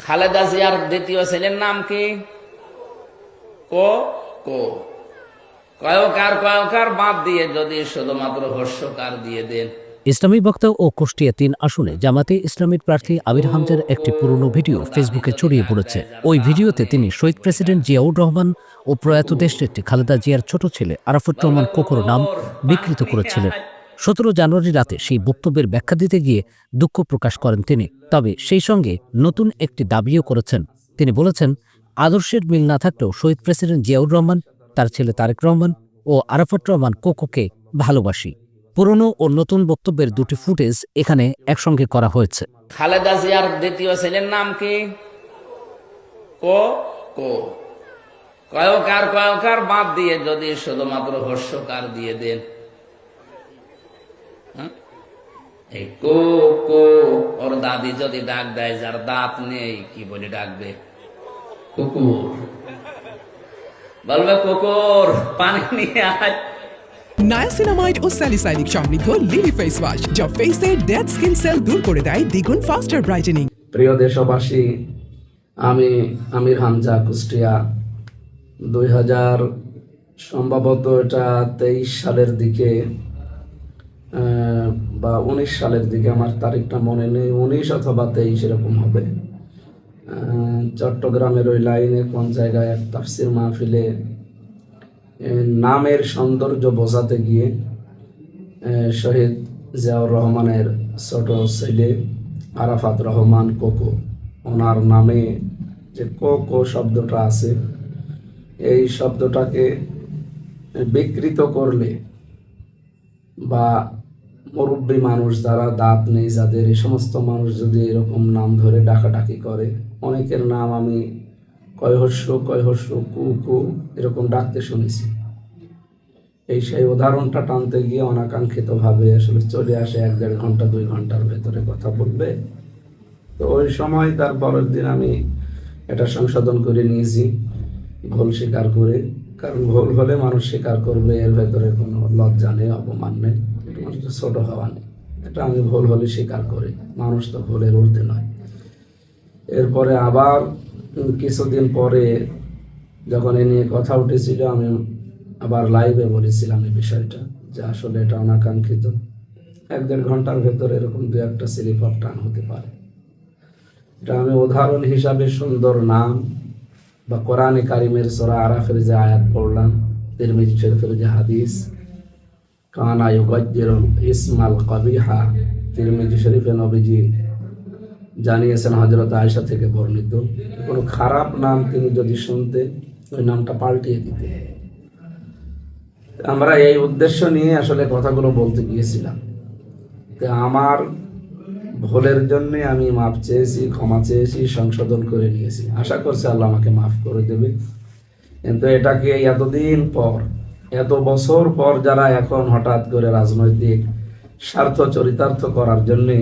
খালেদা জিয়ার দ্বিতীয় ছেলের নাম কি? কো কো কয়কার কয়কার বাদ দিয়ে যদি শুধুমাত্র হর্ষকার দিয়ে দেন। ইসলামী বক্তা ও কুষ্টিয়া ৩ আসনে জামাতে ইসলামীর প্রার্থী আমির হামজার একটি পুরনো ভিডিও ফেসবুকে ছড়িয়ে পড়েছে। ওই ভিডিওতে তিনি শহীদ প্রেসিডেন্ট জিয়াউর রহমান ও প্রয়াত দেশনেত্রী খালেদা জিয়ার ছোট ছেলে আরাফাত রহমান কোকোর নাম বিকৃত করেছিলেন। ১৭ জানুয়ারি রাতে সেই বক্তব্যের ব্যাখ্যা দিতে গিয়ে দুঃখ প্রকাশ করেন তিনি। তবে সেই সঙ্গে নতুন একটি দাবিও করেছেন। তিনি বলেছেন, আদর্শের মিল না থাকলেও শহীদ প্রেসিডেন্ট জিয়াউর রহমান, তার ছেলে তারেক রহমান ও আরাফাত রহমান কোকোকে ভালোবাসি। পুরনো ও নতুন বক্তব্যের দুটি ফুটেজ এখানে একসঙ্গে করা হয়েছে। খালেদা জিয়ার দ্বিতীয় ছেলের নাম কি? কো কো কয়কার কয়কার বাদ দিয়ে যদি শুধুমাত্র হর্ষকার দিয়ে দেন। এই কো কো ওর দাদি যদি ডাক দেয়, যার দাঁত নেই, কি বলে ডাকবে? কুকুর। বলবে কুকুর পানি নিয়ে আয়। নায়াসিনামাইড ও স্যালিসাইলিক সমৃদ্ধ লিলি ফেস ওয়াশ, যা ফেসের ডেড স্কিন সেল দূর করে দেয় দ্বিগুণ ফাস্টার ব্রাইটেনিং। প্রিয় দেশবাসী, আমি আমির হামজা, কুষ্টিয়া। 2000 সম্ভবত এটা 23 সালের দিকে বা 19 সালের দিকে, আমার তারিখটা মনে নেই, 19 অথবা 23 এরকম হবে। চট্টগ্রামের ওই লাইনে কোন জায়গায় এক তাফসির মাহফিলে নামের সৌন্দর্য বোঝাতে গিয়ে শহীদ জিয়াউর রহমানের ছোট ছেলে আরাফাত রহমান কোকো, ওনার নামে যে কোকো শব্দটা আছে, এই শব্দটাকে বিকৃত করলে বা মুরব্বী মানুষ যারা দাঁত নেই, যাদের, এই সমস্ত মানুষ যদি এরকম নাম ধরে ডাকাডাকি করে, অনেকের নাম আমি কয়হস্য কু কু এরকম ডাকতে শুনেছি। এই সেই উদাহরণটা টানতে গিয়ে অনাকাঙ্ক্ষিতভাবে আসলে চলে আসে 1-1.5 ঘন্টা 2 ঘন্টার ভেতরে কথা বলবে। তো ওই সময় তার পরের দিন আমি এটা সংশোধন করে নিয়েছি, ভুল স্বীকার করে। কারণ ভুল হলে মানুষ স্বীকার করবে, এর ভেতরে কোনো লজ্জা নেই, অপমান নেই, এটা মানুষের ছোট হওয়া নেই। এটা আমি ভুল হলে স্বীকার করি, মানুষ তো ভুলের ঊর্ধ্বে নয়। এরপরে আবার কিছুদিন পরে যখন এ নিয়ে কথা উঠেছিল, আমি আবার লাইভে বলেছিলাম এই বিষয়টা, যে আসলে এটা অনাকাঙ্ক্ষিত। 1-1.5 ঘন্টার ভেতরে এরকম 2-1টা স্লিপ অফ টাং হতে পারে। এটা আমি উদাহরণ হিসাবে সুন্দর নাম বা কোরআনে কারিমের সূরা আরাফের যে আয়াত পড়লাম, তিরমিজি শরীফের যে হাদিস, কানা ইউগাজ্জিরুল ইসমাল কবিহা, তিরমিজি শরীফে নবীজি জানিয়েছেন হযরত আয়েশা থেকে বর্ণিত, কোনো খারাপ নাম তিনি যদি শুনতেন, ওই নামটা পাল্টিয়ে দিতেন। আমরা এই উদ্দেশ্য নিয়ে আসলে কথাগুলো বলতে গিয়েছিলাম। আমার ভুলের জন্য আমি মাফ চেয়েছি, ক্ষমা চেয়েছি, সংশোধন করে নিয়েছি। আশা করছি আল্লাহ আমাকে মাফ করে দেবে। কিন্তু এটাকে এতদিন পর, এত বছর পর যারা এখন হঠাৎ করে রাজনৈতিক স্বার্থ চরিতার্থ করার জন্যে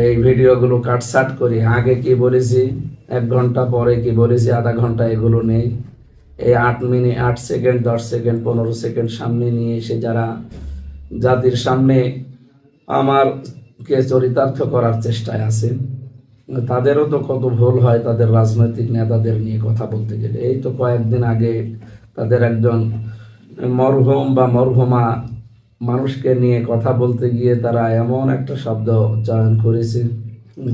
এই ভিডিওগুলো কাটছাট করে, আগে কি বলেছি 1 ঘন্টা, পরে কি বলেছি আধা ঘন্টা, এগুলো নেই। এই 8 মিনিট 8 সেকেন্ড 10 সেকেন্ড 15 সেকেন্ড সামনে নিয়ে এসে যারা জাতির সামনে আমারকে চরিতার্থ করার চেষ্টায় আছে, তাদেরও তো কত ভুল হয় তাদের রাজনৈতিক নেতাদের নিয়ে কথা বলতে গেলে। এই তো কয়েকদিন আগে তাদের একজন মরহুম বা মরহুমা মানুষকে নিয়ে কথা বলতে গিয়ে তারা এমন একটা শব্দ চয়ন করেছে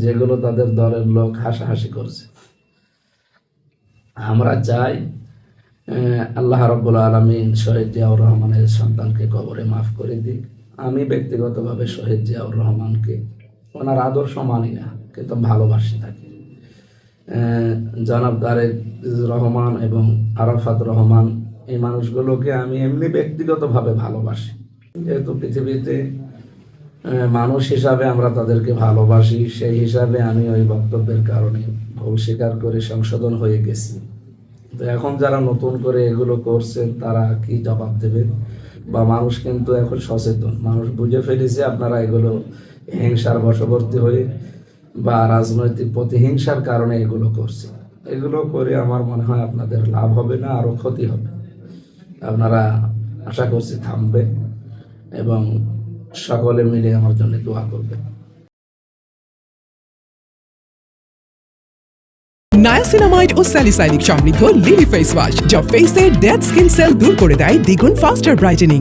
যেগুলো তাদের দলের লোক হাসাহাসি করছে। আমরা চাই আল্লাহ রাব্বুল আলামিন শহীদ জিয়াউর রহমানের সন্তানকে কবরে মাফ করে দিক। আমি ব্যক্তিগতভাবে শহীদ জিয়াউর রহমানকে, ওনার আদর্শ মানি না, কিন্তু ভালোবাসি থাকি। জনাব তারেক রহমান এবং আরাফাত রহমান, এই মানুষগুলোকে আমি এমনি ব্যক্তিগতভাবে ভালোবাসি। যেহেতু পৃথিবীতে মানুষ হিসাবে আমরা তাদেরকে ভালোবাসি, সেই হিসাবে আমি ওই বক্তব্যের কারণে ভুল স্বীকার করে সংশোধন হয়ে গেছি। তো এখন যারা নতুন করে এগুলো করছেন, তারা কি জবাব দেবে? বা মানুষ কিন্তু এখন সচেতন, মানুষ বুঝে ফেলেছে আপনারা এগুলো হিংসার বশবর্তী হয়ে বা রাজনৈতিক প্রতিহিংসার কারণে এগুলো করছে। এগুলো করে আমার মনে হয় আপনাদের লাভ হবে না, আরো ক্ষতি হবে। আপনারা আশা করছি থামবে এবং সকলে মিলে আমার জন্য দোয়া করবেন। নায়াসিনামাইড ও স্যালিসাইলিক সমৃদ্ধ লিলি ফেস ওয়াশ, যা ফেসের ডেড স্কিন সেল দূর করে দেয় দ্বিগুণ ফাস্টার ব্রাইটেনিং।